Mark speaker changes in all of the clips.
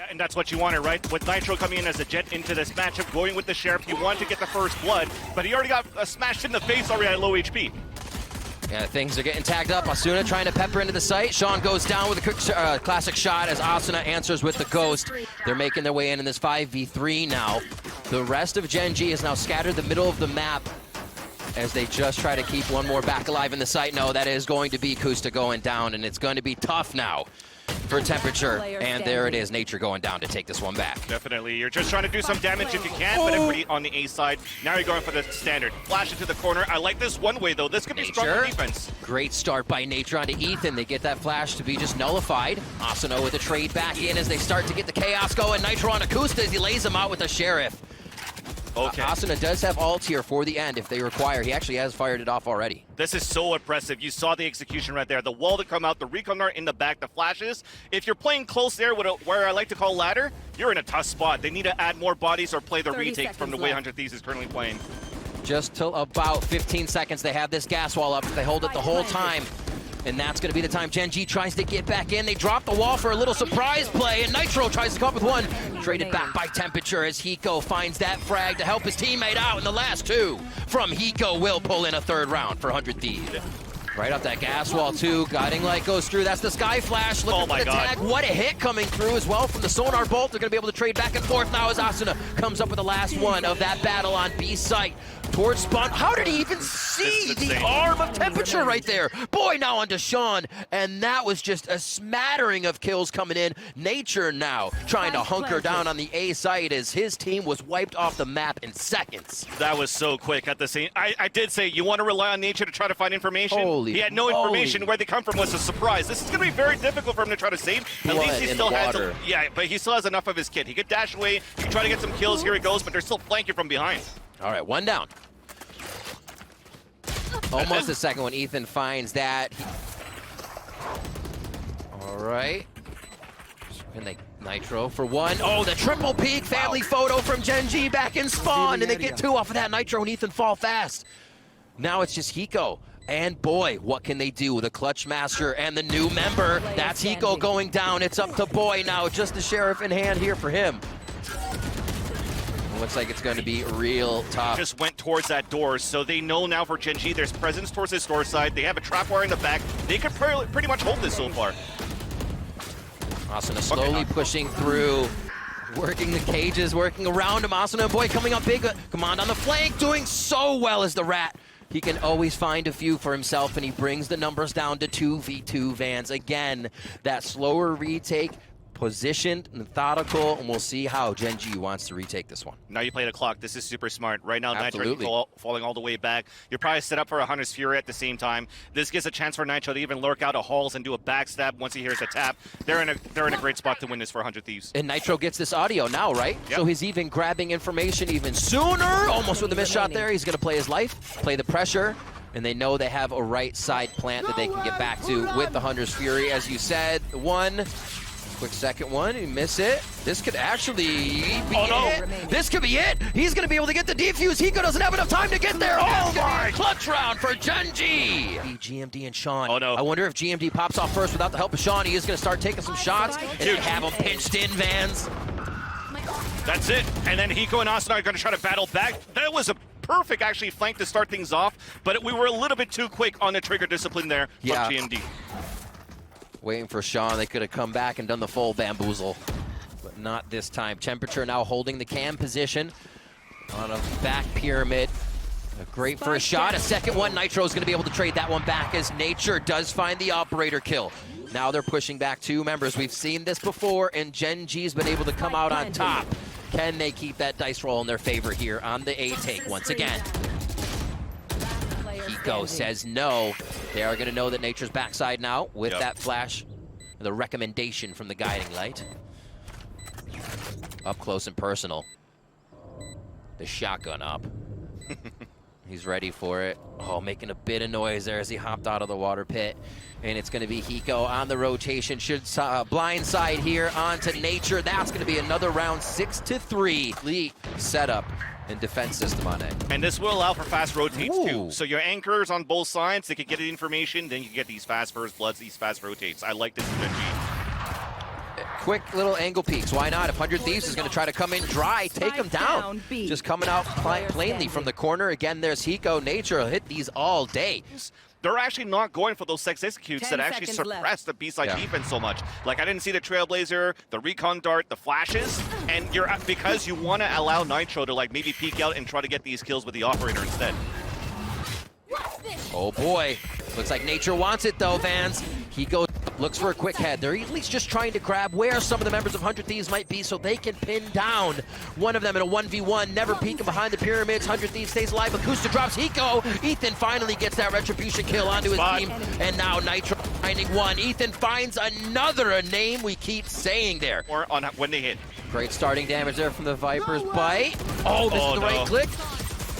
Speaker 1: And that's what you wanted, right? With Nitro coming in as a jet into this matchup, going with the Sheriff, he wanted to get the first blood, but he already got smashed in the face already at low HP.
Speaker 2: Yeah, things are getting tagged up. Asuna trying to pepper into the site. Sean goes down with a quick, classic shot as Asuna answers with the ghost. They're making their way in this 5v3 now. The rest of Gen.G is now scattered the middle of the map as they just try to keep one more back alive in the site. No, that is going to be Kusta going down, and it's going to be tough now for Temperature. And there it is, Nature going down to take this one back.
Speaker 1: Definitely. You're just trying to do some damage if you can, but everybody on the A side. Now you're going for the standard. Flash into the corner. I like this one way, though. This could be stronger defense.
Speaker 2: Great start by Nature onto Ethan. They get that flash to be just nullified. Asuna with a trade back in as they start to get the chaos going. Nitro on Akusta as he lays him out with a Sheriff.
Speaker 1: Okay.
Speaker 2: Asuna does have ult here for the end if they require. He actually has fired it off already.
Speaker 1: This is so impressive. You saw the execution right there. The wall to come out, the recon dart in the back, the flashes. If you're playing close there with where I like to call ladder, you're in a tough spot. They need to add more bodies or play the retake from the way 100 Thieves is currently playing.
Speaker 2: Just till about 15 seconds, they have this gas wall up. They hold it the whole time. And that's going to be the time Gen.G tries to get back in. They drop the wall for a little surprise play, and Nitro tries to come up with one. Traded back by Temperature as hiko finds that frag to help his teammate out in the last two. From hiko will pull in a third round for 100 Thieves. Right up that gas wall, too. Guiding Light goes through. That's the Sky Flash looking for the tag. What a hit coming through as well from the Sonar Bolt. They're going to be able to trade back and forth now as Asuna comes up with the last one of that battle on B site. Towards Spawn. How did he even see the arm of Temperature right there? Boy, now onto Sean. And that was just a smattering of kills coming in. Nature now trying to hunker down on the A site as his team was wiped off the map in seconds.
Speaker 1: That was so quick at the same. I did say you want to rely on Nature to try to find information. He had no information. Where they come from was a surprise. This is going to be very difficult for him to try to save. At least he still has but he still has enough of his kit. He could dash away, he could try to get some kills. Here he goes, but they're still flanking from behind.
Speaker 2: All right, one down. Almost the second one. Ethan finds that. All right. And they Nitro for one. Oh, the triple peak family photo from Gen.G back in Spawn, and they get two off of that. Nitro and Ethan fall fast. Now it's just hiko. And boy, what can they do with a clutch master and the new member? That's hiko going down. It's up to Boy now. Just the Sheriff in hand here for him. Looks like it's going to be real tough.
Speaker 1: Just went towards that door, so they know now for Gen.G there's presence towards this door side. They have a trap wire in the back. They could pretty much hold this so far.
Speaker 2: Asuna slowly pushing through, working the cages, working around him. Asuna, Boy coming up big. Command on the flank, doing so well as the Rat. He can always find a few for himself, and he brings the numbers down to 2v2 Vans. Again, that slower retake, positioned, methodical, and we'll see how Gen.G wants to retake this one.
Speaker 1: Now you play the clock. This is super smart. Right now, Nitro falling all the way back. You're probably set up for a Hunter's Fury at the same time. This gives a chance for Nitro to even lurk out of halls and do a backstab once he hears a tap. They're in a great spot to win this for 100 Thieves.
Speaker 2: And Nitro gets this audio now, right? Yep. So he's even grabbing information even sooner. Almost with a missed shot there. He's going to play his life, play the pressure. And they know they have a right side plant that they can get back to with the Hunter's Fury. As you said, one. Quick second one, he missed it. This could actually be it. This could be it. He's going to be able to get the defuse. Hiko doesn't have enough time to get there. Oh my! Clutch round for Gen.G. GMD and Sean.
Speaker 1: Oh no.
Speaker 2: I wonder if GMD pops off first without the help of Sean. He is going to start taking some shots and have him pinched in, Vans.
Speaker 1: That's it. And then Hiko and Asuna are going to try to battle back. That was a perfect, actually, flank to start things off, but we were a little bit too quick on the trigger discipline there from GMD.
Speaker 2: Waiting for Sean. They could have come back and done the full bamboozle, but not this time. Temperature now holding the cam position on a back pyramid. A great first shot. A second one. Nitro's going to be able to trade that one back as Nature does find the operator kill. Now they're pushing back two members. We've seen this before, and Gen.G's been able to come out on top. Can they keep that dice roll in their favor here on the A take once again? hiko says no. They are going to know that Nature's backside now with that flash. The recommendation from the guiding light. Up close and personal. The shotgun up. He's ready for it. Oh, making a bit of noise there as he hopped out of the water pit. And it's going to be hiko on the rotation. Should blindside here onto Nature. That's going to be another round 6-3. Lead setup and defense system on it.
Speaker 1: And this will allow for fast rotates too. So your anchors on both sides, they can get the information, then you can get these fast first bloods, these fast rotates. I like this in Gen.G.
Speaker 2: quick little angle peeks. Why not? If 100 Thieves is going to try to come in dry, take them down. Just coming out plainly from the corner. Again, there's Hiko. Nature will hit these all day.
Speaker 1: They're actually not going for those sex executes that actually suppress the B-side defense so much. Like, I didn't see the Trailblazer, the recon dart, the flashes, and because you want to allow Nitro to like maybe peek out and try to get these kills with the operator instead.
Speaker 2: Oh boy, looks like Nature wants it though, Vans. Hiko looks for a quick head. They're at least just trying to grab where some of the members of 100 Thieves might be so they can pin down one of them in a 1v1, never peeking behind the pyramids. 100 Thieves stays alive, Akusta drops Hiko. Ethan finally gets that retribution kill onto his team, and now Nitro finding one. Ethan finds another, a name we keep saying there.
Speaker 1: Or on when they hit.
Speaker 2: Great starting damage there from the Viper's bite. Oh, this is the right click.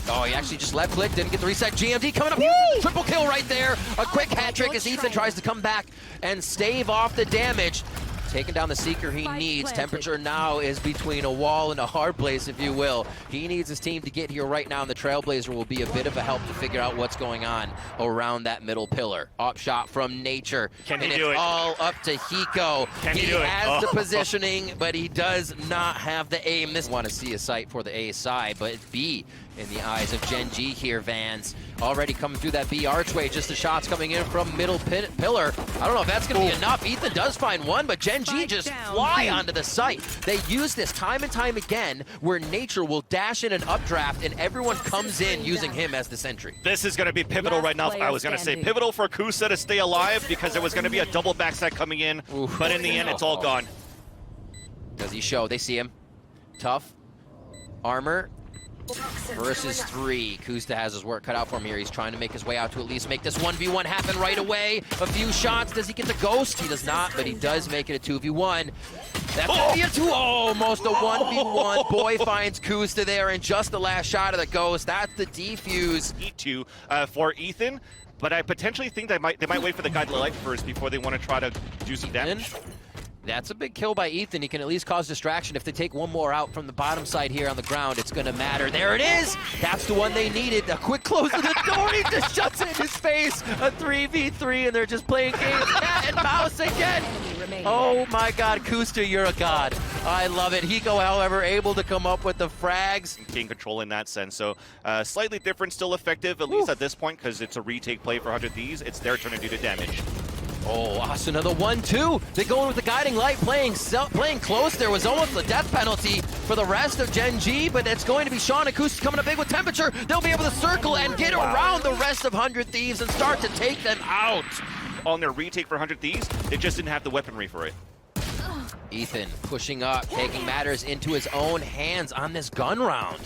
Speaker 2: Oh, he actually just left click, didn't get the reset. Gen.G coming up, triple kill right there. A quick hat trick as Ethan tries to come back and stave off the damage. Taking down the Seeker he needs. Temperature now is between a wall and a hard place, if you will. He needs his team to get here right now, and the Trailblazer will be a bit of a help to figure out what's going on around that middle pillar. Op shot from Nature.
Speaker 1: Can he
Speaker 2: and
Speaker 1: do
Speaker 2: it's
Speaker 1: it?
Speaker 2: all up to Hiko.
Speaker 1: He
Speaker 2: has the positioning, but he does not have the aim. This want to see a sight for the A side, but B in the eyes of Gen.G here, Vans. Already coming through that B archway, just the shots coming in from middle pillar. I don't know if that's going to be enough. Ethan does find one, but Gen.G just fly onto the site. They use this time and time again where Nature will dash in an updraft and everyone comes in using him as the sentry.
Speaker 1: This is going to be pivotal right now. I was going to say pivotal for Kusa to stay alive because there was going to be a double backside coming in, but in the end, it's all gone.
Speaker 2: Does he show? They see him. Tough. Armor. Versus 3. Kusta has his work cut out for him here. He's trying to make his way out to at least make this 1v1 happen right away. A few shots. Does he get the ghost? He does not, but he does make it a 2v1. That's gonna be a 2. Almost a 1v1. Boy finds Kusta there, and just the last shot of the ghost. That's the defuse.
Speaker 1: E2 for Ethan, but I potentially think they might wait for the guy to light first before they want to try to do some damage.
Speaker 2: That's a big kill by Ethan. He can at least cause distraction. If they take one more out from the bottom side here on the ground, it's going to matter. There it is! That's the one they needed. A quick close of the door. He just shuts it in his face. A 3v3, and they're just playing games. Cat and mouse again. Oh my god, Kusta, you're a god. I love it. Hiko, however, able to come up with the frags.
Speaker 1: Gain control in that sense. So slightly different, still effective, at least at this point, because it's a retake play for 100 Thieves. It's their turn to do the damage.
Speaker 2: Oh, asuna, the 1-2. They go in with the guiding light, playing close. There was almost a death penalty for the rest of Gen.G, but it's going to be Sean Akusta coming up big with temperature. They'll be able to circle and get around the rest of 100 Thieves and start to take them out.
Speaker 1: On their retake for 100 Thieves, they just didn't have the weaponry for it.
Speaker 2: Ethan pushing up, taking matters into his own hands on this gun round.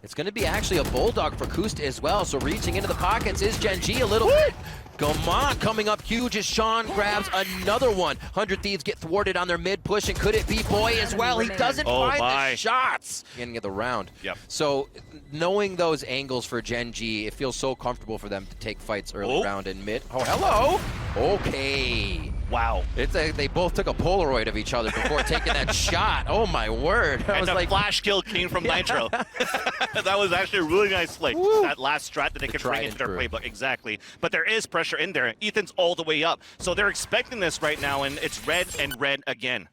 Speaker 2: It's going to be actually a bulldog for Kusta as well, so reaching into the pockets is Gen.G a little bit. Come on, coming up huge as Sean grabs another one. 100 Thieves get thwarted on their mid push, and could it be Boy as well? He doesn't find the shots. Beginning of the round.
Speaker 1: Yep.
Speaker 2: So knowing those angles for Gen.G, it feels so comfortable for them to take fights early round and mid. Oh, hello. Okay.
Speaker 1: Wow.
Speaker 2: They both took a Polaroid of each other before taking that shot. Oh my word.
Speaker 1: And the flash kill came from Nitro. That was actually a really nice play. That last strat that they could bring into their playbook. Exactly. But there is pressure in there. Ethan's all the way up. So they're expecting this right now, and it's red and red again.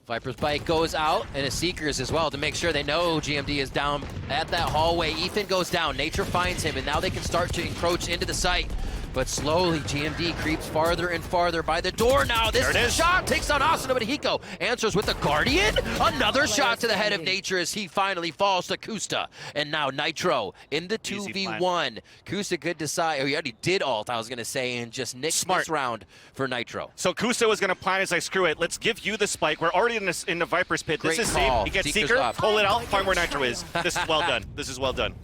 Speaker 2: Viper's bite goes out, and his Seekers as well to make sure they know GMD is down at that hallway. Ethan goes down. Nature finds him, and now they can start to encroach into the site. But slowly, GMD creeps farther and farther by the door now. This shot takes down asuna, but Hiko answers with the Guardian. Another shot to the head of Nature as he finally falls to Kusta. And now Nitro in the 2v1. Kusta could decide, he already did ult, I was going to say, and just nicked this round for Nitro.
Speaker 1: So Kusta was going to plan as screw it. Let's give you the spike. We're already in the Viper's pit. This is safe. He gets Seeker, pull it out, find where Nitro is. This is well done. This is well done.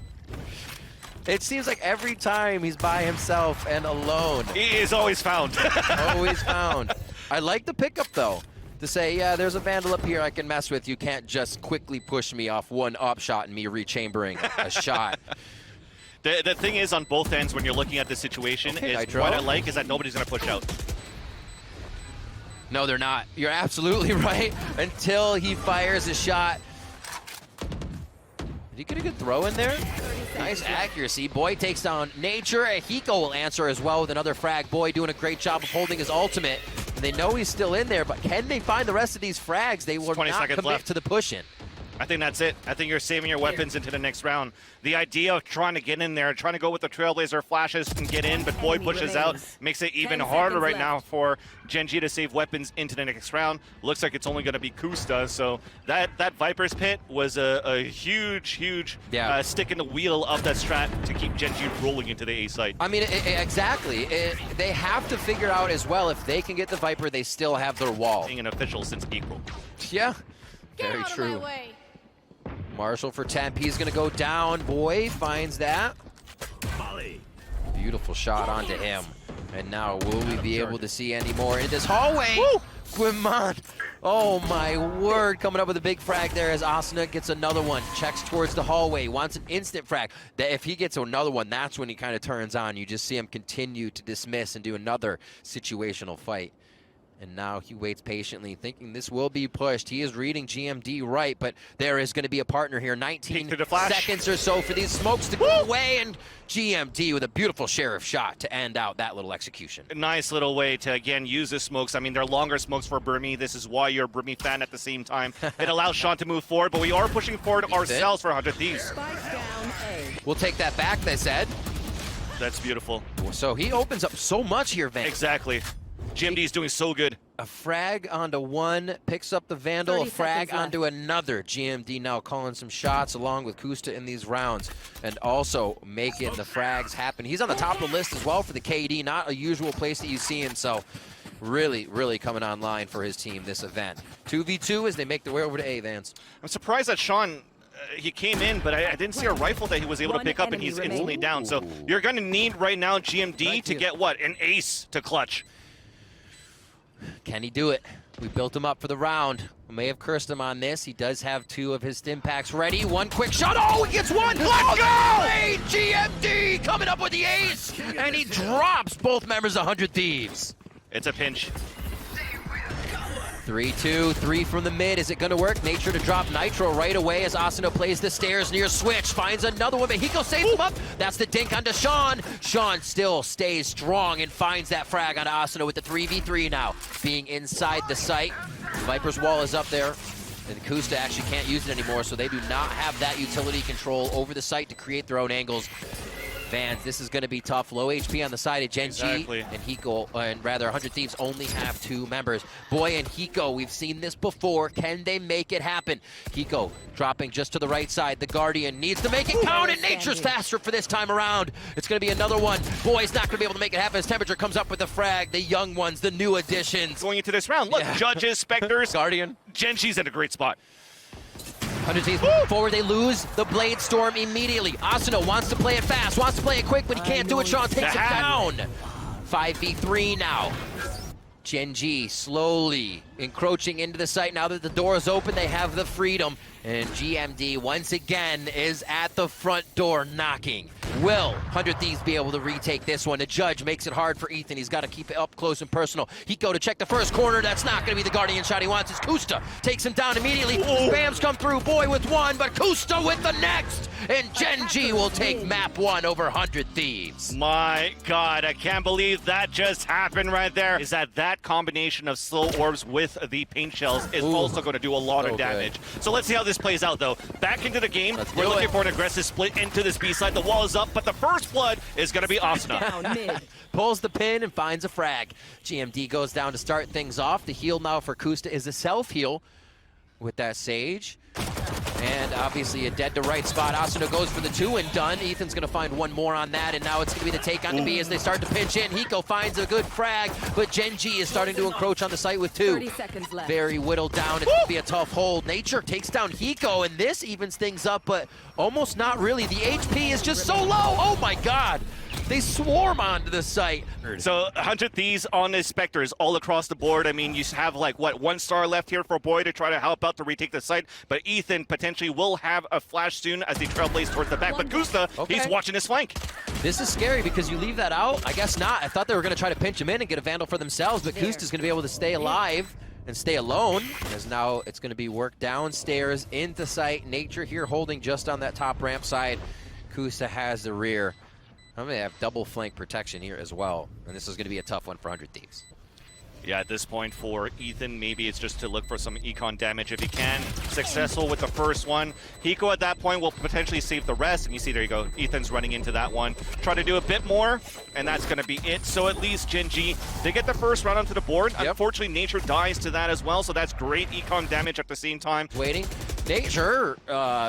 Speaker 2: It seems like every time he's by himself and alone.
Speaker 1: He is always found.
Speaker 2: Always found. I like the pickup, though, to say, yeah, there's a Vandal up here I can mess with. You can't just quickly push me off one op shot and me rechambering a shot.
Speaker 1: The thing is, on both ends, when you're looking at this situation, is what I like is that nobody's going to push out.
Speaker 2: No, they're not. You're absolutely right. Until he fires a shot. Did he get a good throw in there? Nice accuracy. Boy takes down Nature. Hiko will answer as well with another frag. Boy doing a great job of holding his ultimate. They know he's still in there, but can they find the rest of these frags? They will not commit
Speaker 1: left
Speaker 2: to the push-in.
Speaker 1: I think that's it. I think you're saving your weapons into the next round. The idea of trying to get in there, trying to go with the Trailblazer flashes and get in, but Boy pushes out, makes it even harder right now for Gen.G to save weapons into the next round. Looks like it's only going to be Genghsta, so that Viper's Pit was a huge stick in the wheel of that strat to keep Gen.G rolling into the A site.
Speaker 2: I mean, exactly. They have to figure out as well, if they can get the Viper, they still have their wall.
Speaker 1: Being an official since April.
Speaker 2: Yeah, very true. Marshall for Temp, he's gonna go down. Boy finds that. Beautiful shot onto him. And now will we be able to see any more in this hallway? Woo! Guimon. Oh my word, coming up with a big frag there as Asuna gets another one. Checks towards the hallway, wants an instant frag. That if he gets another one, that's when he kind of turns on. You just see him continue to dismiss and do another situational fight. And now he waits patiently, thinking this will be pushed. He is reading GMD right, but there is going to be a partner here. 19 seconds or so for these smokes to go away, and GMD with a beautiful sheriff shot to end out that little execution.
Speaker 1: A nice little way to, again, use the smokes. I mean, they're longer smokes for Burmy. This is why you're a Burmy fan at the same time. It allows Sean to move forward, but we are pushing forward ourselves for 100 Thieves.
Speaker 2: We'll take that back, they said.
Speaker 1: That's beautiful.
Speaker 2: So he opens up so much here, Van.
Speaker 1: Exactly. GMD is doing so good.
Speaker 2: A frag onto one, picks up the Vandal, a frag onto another. GMD now calling some shots along with Genghsta in these rounds and also making the frags happen. He's on the top of the list as well for the KD, not a usual place that you see him, so really coming online for his team this event. 2v2 as they make their way over to A, Vance.
Speaker 1: I'm surprised that Sean, he came in, but I didn't see a rifle that he was able to pick up, and he's instantly down. So you're going to need right now GMD to get what? An ace to clutch.
Speaker 2: Can he do it? We built him up for the round. We may have cursed him on this. He does have 2 of his stim packs ready. One quick shot. Oh, he gets one. Let's go! Hey, GMD coming up with the ace. And he drops both members of 100 Thieves.
Speaker 1: It's a pinch.
Speaker 2: 3-2, 3 from the mid. Is it going to work? Nature to drop Nitro right away as Asuna plays the stairs near switch. Finds another one, but hiko saves him up. That's the dink onto Sean. Sean still stays strong and finds that frag onto Asuna with the 3v3 now. Being inside the site. Viper's wall is up there. And Genghsta actually can't use it anymore, so they do not have that utility control over the site to create their own angles. Vans, this is going to be tough. Low HP on the side of Gen.G and hiko, and rather 100 Thieves only have 2 members. Boy and hiko, we've seen this before. Can they make it happen? Hiko dropping just to the right side. The Guardian needs to make it count, and Nature's faster for this time around. It's going to be another one. Boy's not going to be able to make it happen as Temperature comes up with the frag. The young ones, the new additions.
Speaker 1: Going into this round, look, Judges, Spectres,
Speaker 2: Guardian.
Speaker 1: Gen.G's in a great spot.
Speaker 2: 100 Thieves forward, they lose the Blade Storm immediately. Asuna wants to play it fast, wants to play it quick, but he can't do it. Sean takes it down. 5v3 now. Gen.G slowly encroaching into the site. Now that the door is open, they have the freedom. And GMD once again is at the front door knocking. Will 100 Thieves be able to retake this one? The Judge makes it hard for Ethan. He's got to keep it up close and personal. Hiko to check the first corner. That's not going to be the Guardian shot he wants. It's Genghsta. Takes him down immediately. Spams come through. Boy with one, but Genghsta with the next. And Gen.G will take map 1 over 100 Thieves.
Speaker 1: My God, I can't believe that just happened right there. Is that combination of slow orbs with the paint shells is also going to do a lot of damage. So let's see how this plays out, though. Back into the game. We're looking for an aggressive split into this B side. The wall is up, but the first blood is going to be Asuna.
Speaker 2: Pulls the pin and finds a frag. GMD goes down to start things off. The heal now for Genghsta is a self-heal with that Sage. And obviously a dead to right spot. Asuna goes for the 2 and done. Ethan's going to find one more on that, and now it's going to be the take on to B as they start to pinch in. Hiko finds a good frag, but Gen.G is starting to encroach on the site with 2.
Speaker 3: 30 seconds left.
Speaker 2: Very whittled down. It's going to be a tough hold. Nature takes down Hiko, and this evens things up, but almost not really. The HP is just so low. Oh my God. They swarm onto the site.
Speaker 1: So 100 Thieves on the Spectres all across the board. I mean, you have like, what, 1 star left here for Boy to try to help out to retake the site, but Ethan potentially will have a flash soon as he trailblaze towards the back. But Genghsta, he's watching his flank.
Speaker 2: This is scary because you leave that out. I guess not. I thought they were going to try to pinch him in and get a Vandal for themselves, but Genghsta's going to be able to stay alive and stay alone, as now it's going to be worked downstairs into sight. Nature here holding just on that top ramp side. Genghsta has the rear. I'm going to have double flank protection here as well, and this is going to be a tough one for 100 Thieves.
Speaker 1: Yeah, at this point for Ethan, maybe it's just to look for some econ damage if he can. Successful with the first one. Hiko at that point will potentially save the rest. And you see, there you go, Ethan's running into that one. Try to do a bit more, and that's going to be it. So at least Gen.G, they get the first run onto the board. Yep. Unfortunately, Nature dies to that as well, so that's great econ damage at the same time.
Speaker 2: Waiting. Nature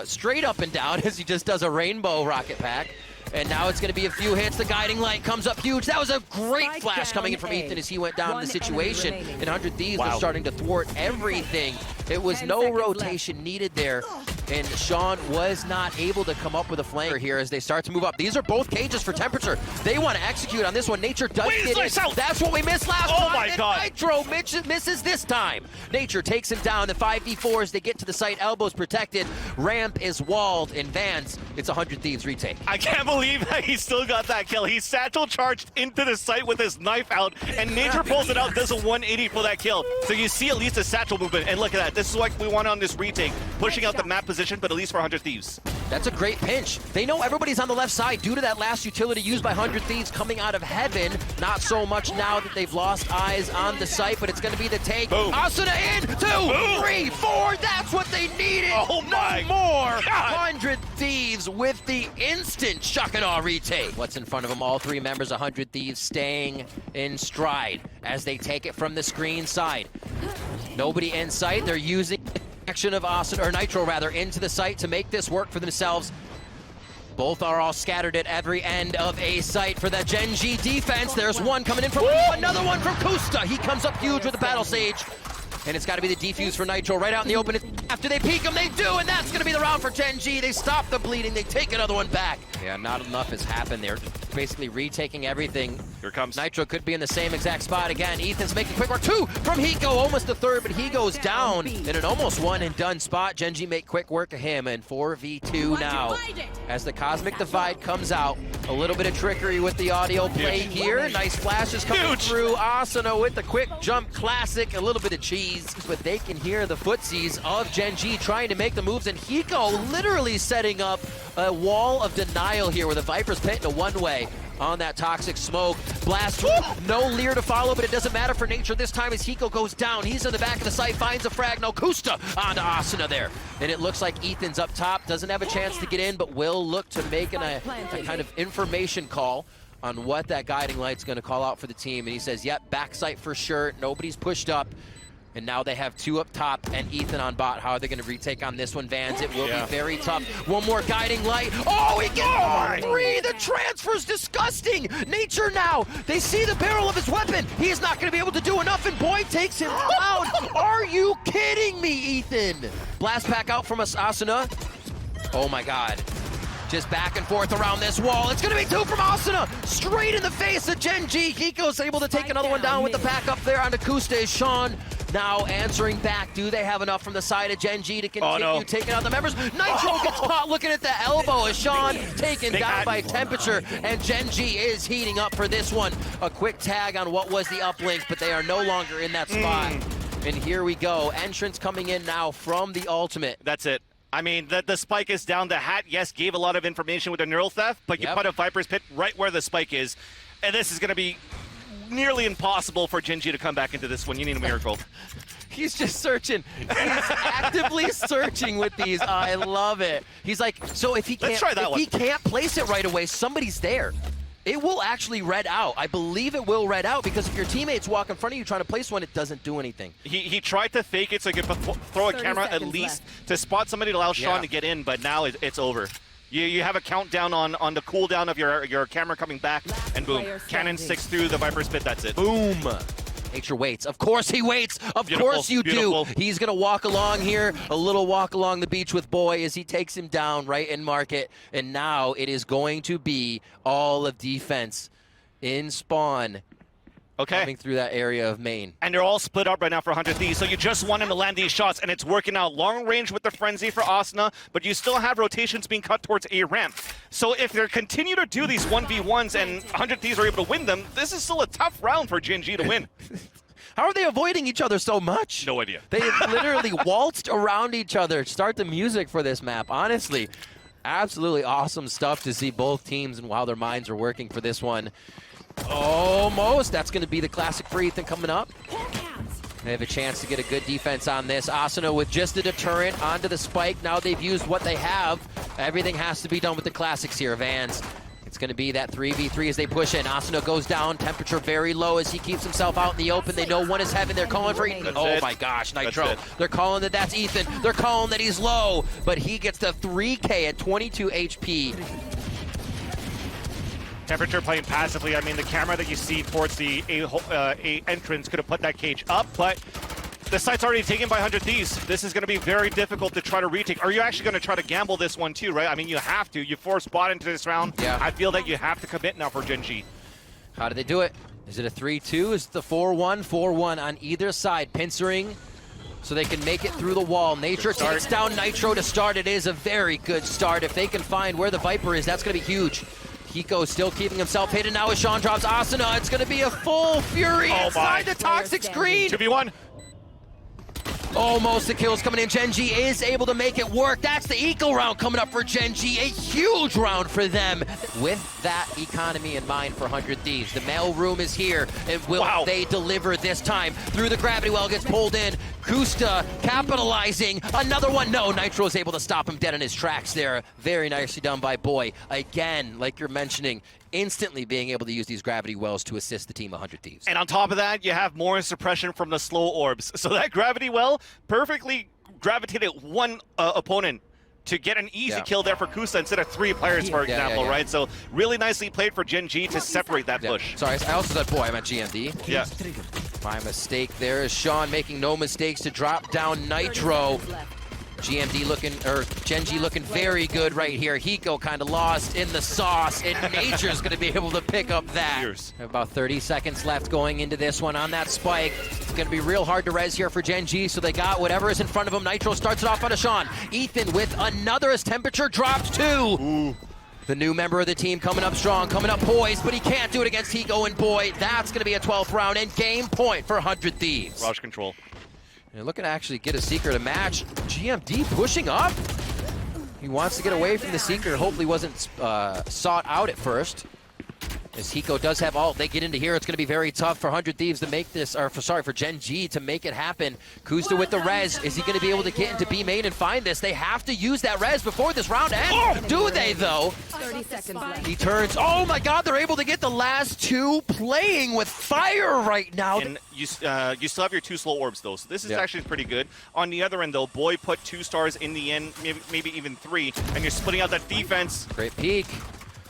Speaker 2: straight up and down as he just does a rainbow rocket pack. And now it's going to be a few hits. The guiding light comes up huge. That was a great flash coming in from Ethan as he went down in the situation. And 100 Thieves was starting to thwart everything. It was no rotation needed there. And Sean was not able to come up with a flanker here as they start to move up. These are both cages for temperature. They want to execute on this one. Nature does get it. That's what we missed last time.
Speaker 1: Oh my God.
Speaker 2: Nitro misses this time. Nature takes him down. The 5v4s, they get to the site. Elbows protected. Ramp is walled. And Vans, it's 100 Thieves retake.
Speaker 1: I can't believe that he still got that kill. He satchel charged into the site with his knife out, and Nature pulls it out, does a 180 for that kill. So you see at least a satchel movement, and look at that. This is what we want on this retake. Pushing out the map position, but at least for 100 Thieves.
Speaker 2: That's a great pinch. They know everybody's on the left side due to that last utility used by 100 Thieves coming out of heaven. Not so much now that they've lost eyes on the site, but it's going to be the take.
Speaker 1: Boom.
Speaker 2: Asuna in, 2, 3, 4. That's what they needed.
Speaker 1: Oh my
Speaker 2: no more.
Speaker 1: God.
Speaker 2: 100 Thieves with the instant shock and awe retake. What's in front of them? All three members, 100 Thieves staying in stride as they take it from the screen side. Nobody in sight. They're using action of Asuna, or Nitro rather, into the site to make this work for themselves. Both are all scattered at every end of a site for the Gen.G defense. There's one coming in from another one from Kusta. He comes up huge with the Battle Sage. And it's got to be the defuse for Nitro right out in the open. After they peek him, they do, and that's going to be the round for Gen.G. They stop the bleeding. They take another one back. Yeah, not enough has happened there. Basically retaking everything.
Speaker 1: Here comes.
Speaker 2: Nitro could be in the same exact spot again. Ethan's making quick work. 2 from Hiko, almost the third, but he goes down in an almost one and done spot. Gen.G make quick work of him, and 4v2 now. As the Cosmic Divide comes out, a little bit of trickery with the audio play here. Nice flashes coming through. Asuna with the quick jump classic, a little bit of cheese, but they can hear the footsies of Gen.G trying to make the moves, and Hiko literally setting up a wall of denial here with a Viper's Pit in a one-way on that toxic smoke. Blast, no Lear to follow, but it doesn't matter for Nature this time as Hiko goes down. He's in the back of the site, finds a frag. No, Kusta onto Asuna there. And it looks like Ethan's up top, doesn't have a chance to get in, but will look to make a kind of information call on what that guiding light's going to call out for the team. And he says, yep, backside for sure. Nobody's pushed up. And now they have 2 up top and Ethan on bot. How are they going to retake on this one, Vans? It will be very tough. One more guiding light. Oh, he gets 3! The transfer's disgusting! Nature now, they see the barrel of his weapon. He's not going to be able to do enough, and Boy takes him down. Are you kidding me, Ethan? Blast pack out from Asuna. Oh my God. Just back and forth around this wall. It's going to be 2 from Asuna. Straight in the face of Gen.G. Hiko's able to take another one down with the pack up there on the Kusta. Sean now answering back. Do they have enough from the side of Gen.G to continue taking out the members? Nitro gets caught looking at the elbow as Sean taken down by temperature, and Gen.G is heating up for this one. A quick tag on what was the uplink, but they are no longer in that spot. And here we go. Entrance coming in now from the ultimate.
Speaker 1: That's it. I mean, the spike is down. The hat, yes, gave a lot of information with the neural theft, but you put a Viper's Pit right where the spike is, and this is going to be nearly impossible for Gen.G to come back into this one. You need a miracle.
Speaker 2: He's just searching. He's actively searching with these. I love it. He's like, so if he can't place it right away, somebody's there. It will actually red out. I believe it will red out because if your teammates walk in front of you trying to place one, it doesn't do anything.
Speaker 1: He tried to fake it so he could throw a camera at least to spot somebody to allow Sean to get in, but now it's over. You have a countdown on the cooldown of your camera coming back, and boom, cannon sticks through the Viper's Pit, that's it.
Speaker 2: Boom. Nature waits. Of course he waits. Of course you do. He's going to walk along here, a little walk along the beach with Boy as he takes him down right in market. And now it is going to be all of defense in spawn. Coming through that area of main.
Speaker 1: And they're all split up right now for 100 Thieves, so you just want him to land these shots, and it's working out. Long range with the Frenzy for Asuna, but you still have rotations being cut towards A ramp. So if they continue to do these 1v1s and 100 Thieves are able to win them, this is still a tough round for Gen.G to win.
Speaker 2: How are they avoiding each other so much?
Speaker 1: No idea.
Speaker 2: They literally waltzed around each other. Start the music for this map, honestly. Absolutely awesome stuff to see both teams and how their minds are working for this one. Almost. That's going to be the classic for Ethan coming up. They have a chance to get a good defense on this. Asuna with just a deterrent onto the spike. Now they've used what they have. Everything has to be done with the classics here. Vans. It's going to be that 3v3 as they push in. Asuna goes down. Temperature very low as he keeps himself out in the open. They know one is heaven. They're calling for Ethan. Oh my gosh, Nitro. They're calling that that's Ethan. They're calling that he's low. But he gets the 3K at 22 HP.
Speaker 3: Temperature playing passively. I mean, the camera that you see towards the A entrance could have put that cage up, but the site's already taken by 100 Thieves. This is going to be very difficult to try to retake. Are you actually going to try to gamble this one too, right? I mean, you have to. You force bot into this round.
Speaker 2: Yeah.
Speaker 3: I feel that you have to commit now for Gen.G.
Speaker 2: How do they do it? Is it a 3-2? Is it the 4-1? 4-1 on either side. Pincering so they can make it through the wall. Nature takes down Nitro to start. It is a very good start. If they can find where the Viper is, that's going to be huge. Hiko still keeping himself hidden now as Sean drops Asuna. It's going to be a full fury inside the toxic screen.
Speaker 3: 2v1.
Speaker 2: Almost the kills coming in. Gen.G is able to make it work. That's the eco round coming up for Gen.G. A huge round for them. With that economy in mind for 100 Thieves. The mail room is here. And will they deliver this time? Through the gravity well gets pulled in. Genghsta capitalizing. Another one. No, Nitro is able to stop him dead in his tracks there. Very nicely done by Boy. Again, like you're mentioning, instantly being able to use these gravity wells to assist the team 100 Thieves.
Speaker 1: And on top of that, you have more suppression from the slow orbs. So that gravity well perfectly gravitated one opponent to get an easy kill there for Genghsta instead of 3 players, for example, right? So really nicely played for Gen.G to separate that push.
Speaker 2: Sorry, I also said Boy, I meant GMD.
Speaker 1: Yeah.
Speaker 2: My mistake there is Sean making no mistakes to drop down Nitro. GMD looking, or Gen.G looking very good right here. Hiko kind of lost in the sauce, and Nature's going to be able to pick up that. About 30 seconds left going into this one on that spike. It's going to be real hard to res here for Gen.G, so they got whatever is in front of them. Nitro starts it off on a Sean. Ethan with another as temperature drops too.
Speaker 1: Ooh.
Speaker 2: The new member of the team coming up strong, coming up poised, but he can't do it against Hiko and Boy. That's going to be a 12th round and game point for 100 Thieves.
Speaker 1: Rush control.
Speaker 2: They're looking to actually get a Seeker to match. GMD pushing up. He wants to get away from the Seeker. Hopefully wasn't sought out at first. As Hiko does have ult, they get into here. It's going to be very tough for 100 Thieves to make this, or for Gen.G to make it happen. Genghsta with the res. Is he going to be able to get into B main and find this? They have to use that res before this round ends. Do they, though?
Speaker 4: 30 seconds left.
Speaker 2: He turns. Oh, my God. They're able to get the last 2 playing with fire right now.
Speaker 1: And you still have your 2 slow orbs, though. So this is actually pretty good. On the other end, though, Boy put 2 stars in the end, maybe even 3. And you're splitting out that defense.
Speaker 2: Great peek.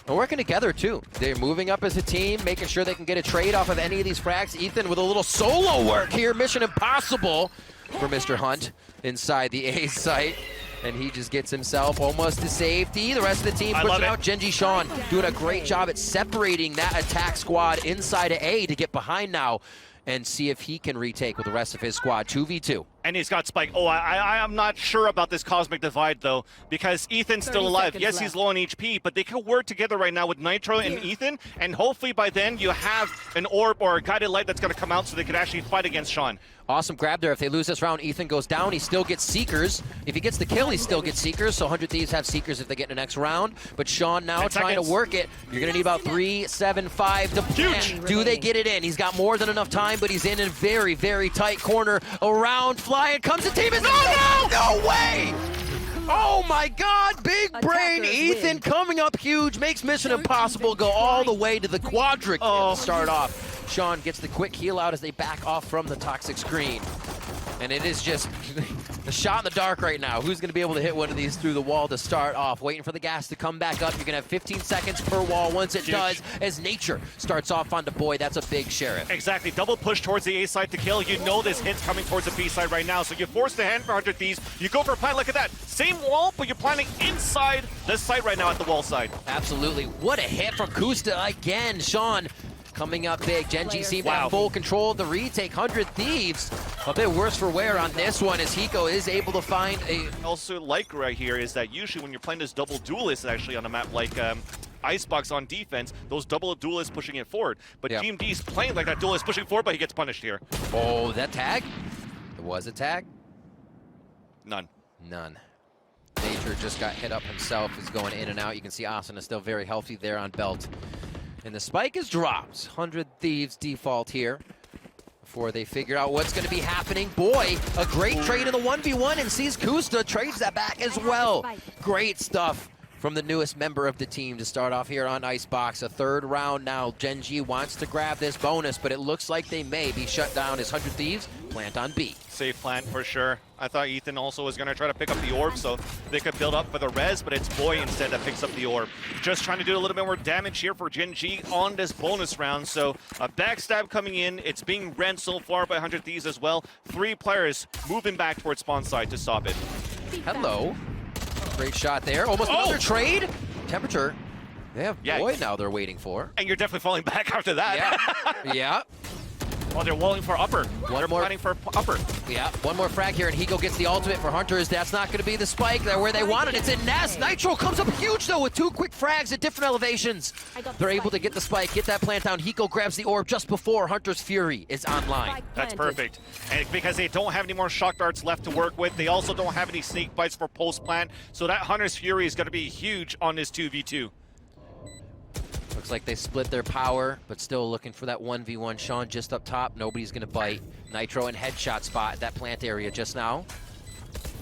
Speaker 2: And working together, too. They're moving up as a team, making sure they can get a trade off of any of these frags. Ethan with a little solo work here. Mission impossible for Mr. Hunt inside the A site. And he just gets himself almost to safety. The rest of the team pushing out. Gen.G Sean doing a great job at separating that attack squad inside of A to get behind now and see if he can retake with the rest of his squad. 2v2.
Speaker 1: And he's got Spike. Oh, I am not sure about this Cosmic Divide, though, because Ethan's still alive. Yes, he's low on HP, but they can work together right now with Nitro and Ethan, and hopefully by then you have an orb or a guided light that's going to come out so they could actually fight against Sean.
Speaker 2: Awesome grab there. If they lose this round, Ethan goes down. He still gets Seekers. If he gets the kill, he still gets Seekers. So 100 Thieves have Seekers if they get in the next round. But Sean now trying to work it. You're going to need about 3, 7, 5 to plant. Do they get it in? He's got more than enough time, but he's in a very, very tight corner. Around, flying, comes the team. Oh, no! No way! Oh my God, big brain Ethan coming up huge, makes Mission Impossible go all the way to the quadric to start off. Sean gets the quick heal out as they back off from the toxic screen. And it is just a shot in the dark right now. Who's going to be able to hit one of these through the wall to start off? Waiting for the gas to come back up. You're going to have 15 seconds per wall once it does. As Nature starts off onto Boy, that's a big sheriff.
Speaker 1: Exactly. Double push towards the A side to kill. You know this hit's coming towards the B side right now. So you force the hand for 100 Thieves. You go for a plant. Look at that. Same wall, but you're planting inside this site right now at the wall side.
Speaker 2: Absolutely. What a hit from Genghsta again. Sean coming up big. Gen.G seemed to have full control of the retake. 100 Thieves a bit worse for wear on this one as Hiko is able to find a...
Speaker 1: Also like right here is that usually when you're playing this double duelist actually on a map like Icebox on defense, those double duelists pushing it forward. But GMD's playing like that duelist pushing forward, but he gets punished here.
Speaker 2: Oh, that tag? It was a tag?
Speaker 1: None.
Speaker 2: None. Nature just got hit up himself, is going in and out. You can see Asuna still very healthy there on belt. And the spike is dropped. 100 Thieves default here before they figure out what's going to be happening. Boy, a great trade in the 1v1, and sees genghsta trades that back as well. Great stuff from the newest member of the team to start off here on Icebox. A third round now. Gen.G wants to grab this bonus, but it looks like they may be shut down as 100 Thieves plant on B.
Speaker 1: Safe plant for sure. I thought Ethan also was going to try to pick up the orb so they could build up for the res, but it's Boy instead that picks up the orb. Just trying to do a little bit more damage here for Gen.G on this bonus round. So a backstab coming in. It's being rent so far by 100 Thieves as well. 3 players moving back towards spawn side to stop it.
Speaker 2: Hello. Great shot there. Almost another trade. Temperature. They have Boy now they're waiting for.
Speaker 1: And you're definitely falling back after that.
Speaker 2: Yeah. Yeah.
Speaker 1: Oh, they're walling for upper. One more fighting for upper.
Speaker 2: Yeah, one more frag here, and hiko gets the ultimate for Hunters. That's not going to be the spike there where they want it. It's in Nest. Nitro comes up huge, though, with 2 quick frags at different elevations. They're able to get the spike, get that plant down. Hiko grabs the orb just before Hunter's Fury is online.
Speaker 1: That's perfect. And because they don't have any more shock darts left to work with, they also don't have any snake bites for post plant. So that Hunter's Fury is going to be huge on this 2v2.
Speaker 2: Looks like they split their power, but still looking for that 1v1. Sean just up top. Nobody's going to bite. Nitro and headshot spot at that plant area just now.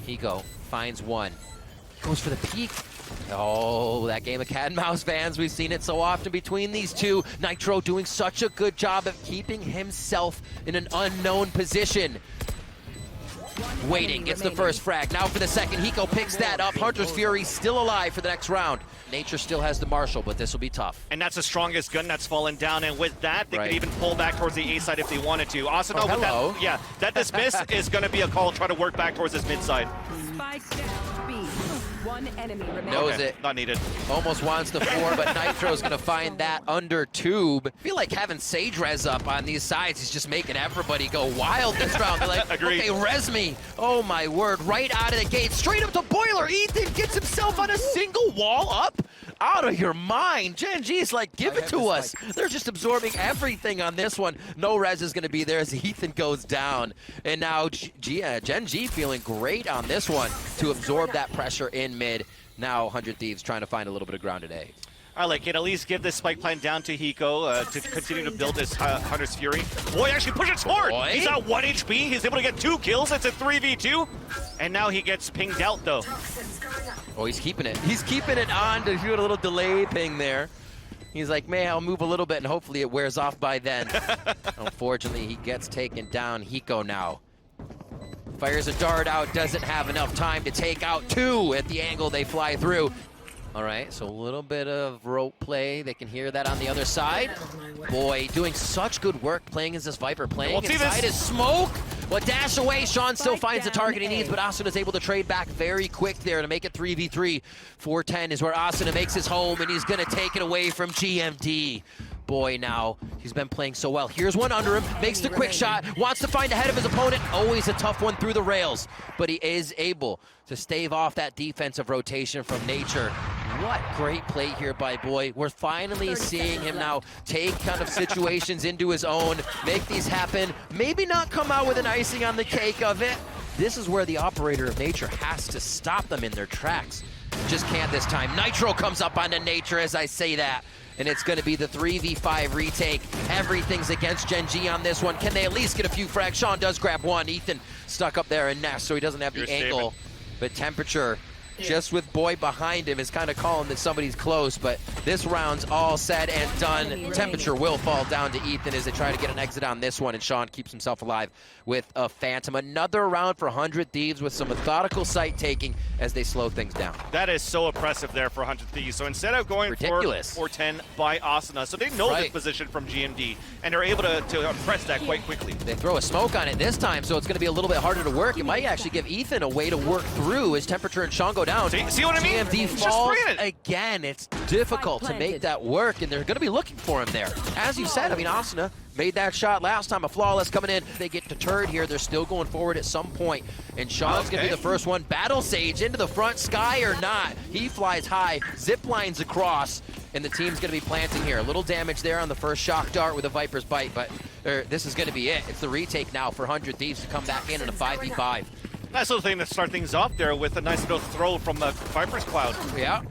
Speaker 2: Hiko finds one. Goes for the peek. Oh, that game of cat and mouse, fans. We've seen it so often between these two. Nitro doing such a good job of keeping himself in an unknown position. Waiting, gets the first frag. Now for the second, Hiko picks that up. Hunter's Fury still alive for the next round. Nature still has the Marshal, but this will be tough.
Speaker 1: And that's the strongest gun that's fallen down, and with that, they could even pull back towards the A side if they wanted to. Asuna, with that, yeah, that dismiss is going to be a call to try to work back towards this mid side.
Speaker 4: One enemy remains.
Speaker 2: Knows it.
Speaker 1: Not needed.
Speaker 2: Almost wants the 4, but Nitro's going to find that under tube. I feel like having Sage res up on these sides is just making everybody go wild this round. They're like, okay, res me. Oh my word, right out of the gate, straight up to Boiler. Ethan gets himself on a single wall up. Out of your mind. Gen.G's like, give it to us. They're just absorbing everything on this one. No res is going to be there as Ethan goes down. And now Gen.G feeling great on this one to absorb that pressure in mid. Now 100 Thieves trying to find a little bit of ground today.
Speaker 1: I like it. At least give this spike plan down to Hiko to continue to build this Hunter's Fury. Boy actually pushes forward. He's at 1 HP. He's able to get 2 kills. It's a 3v2. And now he gets pinged out, though.
Speaker 2: Oh, he's keeping it. He's keeping it on to do a little delay ping there. He's like, man, I'll move a little bit and hopefully it wears off by then. Unfortunately, he gets taken down. Hiko now fires a dart out, doesn't have enough time to take out 2 at the angle they fly through. All right, so a little bit of rope play. They can hear that on the other side. Boy, doing such good work playing as this Viper, playing inside his smoke. Well, dash away. Sean still finds the target he needs, but Asuna is able to trade back very quick there to make it 3v3. 410 is where Asuna makes his home, and he's going to take it away from GMD. Boy, now, he's been playing so well. Here's one under him, makes the quick shot, wants to find ahead of his opponent. Always a tough one through the rails, but he is able to stave off that defensive rotation from Nature. What great play here by Boy. We're finally seeing him now take kind of situations into his own, make these happen, maybe not come out with an icing on the cake of it. This is where the operator of Nature has to stop them in their tracks. Just can't this time. Nitro comes up onto Nature as I say that. And it's going to be the 3v5 retake. Everything's against Gen.G on this one. Can they at least get a few frags? Sean does grab one. Ethan stuck up there in Nest, so he doesn't have the angle. But Temperature, just with Boy behind him, is kind of calling that somebody's close. But this round's all said and done. Temperature will fall down to Ethan as they try to get an exit on this one. And Sean keeps himself alive with a Phantom. Another round for 100 Thieves with some methodical sight taking as they slow things down.
Speaker 1: That is so oppressive there for 100 Thieves. So instead of going for 410 by Asuna, so they know this position from GMD, and they're able to press that quite quickly.
Speaker 2: They throw a smoke on it this time, so it's going to be a little bit harder to work. It might actually give Ethan a way to work through as Temperature and Sean go down.
Speaker 1: See what I mean?
Speaker 2: GMD falls again. It's difficult to make that work, and they're going to be looking for him there. As you said, I mean, Asuna made that shot last time, a flawless coming in. They get deterred here. They're still going forward at some point. And Sean's going to be the first one. Battle Sage into the front, Sky or not. He flies high, zip lines across, and the team's going to be planting here. A little damage there on the first shock dart with a Viper's Bite, but this is going to be it. It's the retake now for 100 Thieves to come back in a 5v5.
Speaker 1: Nice little thing to start things off there with a nice little throw from the Viper's Cloud.
Speaker 2: Yeah.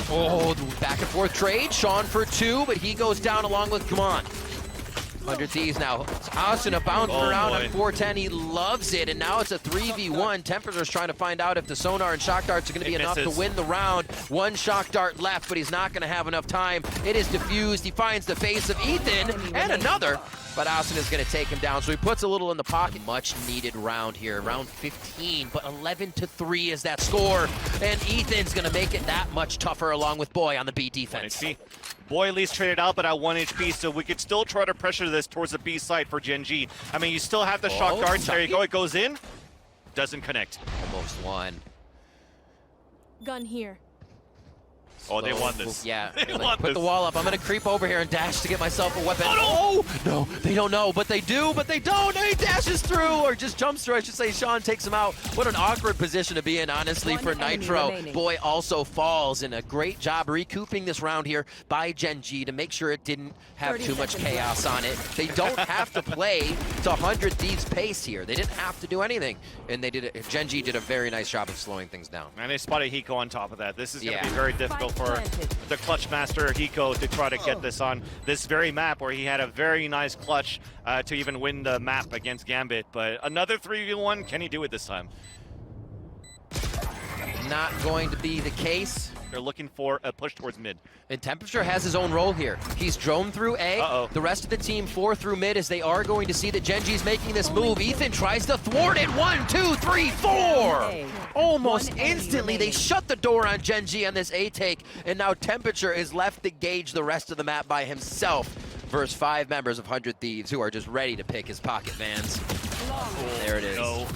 Speaker 2: Oh, back and forth trade. Sean for 2, but he goes down along with, come on. 100 Thieves now. Asuna bouncing around on 410. He loves it, and now it's a 3v1. Temperature's trying to find out if the sonar and shock darts are going to be enough to win the round. One shock dart left, but he's not going to have enough time. It is diffused. He finds the face of Ethan, and another, but Asuna's going to take him down, so he puts a little in the pocket. Much needed round here, round 15, but 11-3 is that score, and Ethan's going to make it that much tougher along with Boy on the B defense.
Speaker 3: Boy at least traded out, but at 1 HP, so we could still try to pressure this towards the B side for Gen.G. I mean, you still have the shock darts. There you go. It goes in. Doesn't connect.
Speaker 2: Almost won.
Speaker 4: Gun here.
Speaker 3: Oh, they won this.
Speaker 2: Yeah.
Speaker 3: They won
Speaker 2: Put
Speaker 3: this.
Speaker 2: the wall up. I'm going to creep over here and dash to get myself a weapon. Oh, no. They don't know, but they do, but they don't. And he dashes through, or just jumps through, I should say. Sean takes him out. What an awkward position to be in, honestly, for Nitro. Boy also falls, and a great job recouping this round here by Gen.G to make sure it didn't have too much chaos on it. They don't have to play to 100 Thieves pace here. They didn't have to do anything, and they did it. Gen.G did a very nice job of slowing things down.
Speaker 3: And they spotted hiko on top of that. This is going to be very difficult for the clutch master hiko to try to get this on this very map where he had a very nice clutch to even win the map against Gambit. But another 3v1, can he do it this time?
Speaker 2: Not going to be the case.
Speaker 3: They're looking for a push towards mid.
Speaker 2: And Temperature has his own role here. He's drone through A. The rest of the team 4 through mid, as they are going to see that Gen.G's making this move. Ethan tries to thwart it. 1, 2, 3, 4. Almost instantly, they shut the door on Gen.G on this A take, and now Temperature is left to gauge the rest of the map by himself versus 5 members of 100 Thieves who are just ready to pick his pocket vans. There it is.
Speaker 3: No.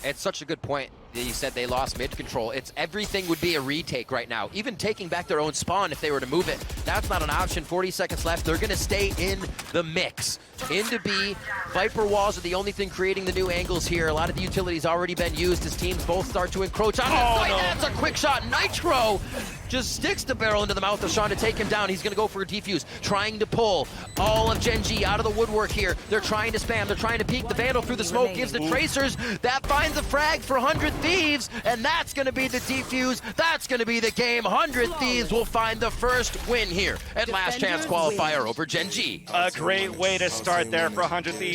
Speaker 2: It's such a good point that you said they lost mid control. It's everything would be a retake right now. Even taking back their own spawn if they were to move it. That's not an option. 40 seconds left. They're going to stay in the mix. Into B. Viper walls are the only thing creating the new angles here. A lot of the utilities already been used as teams both start to encroach on it. That's a quick shot. Nitro just sticks the barrel into the mouth of Sean to take him down. He's going to go for a defuse, trying to pull all of Gen.G out of the woodwork here. They're trying to spam. They're trying to peek the Vandal through the smoke, gives the tracers. That finds a frag for 100 Thieves, and that's going to be the defuse. That's going to be the game. 100 Thieves will find the first win here at Last Chance Qualifier over Gen.G.
Speaker 3: A great way to start there for 100 Thieves.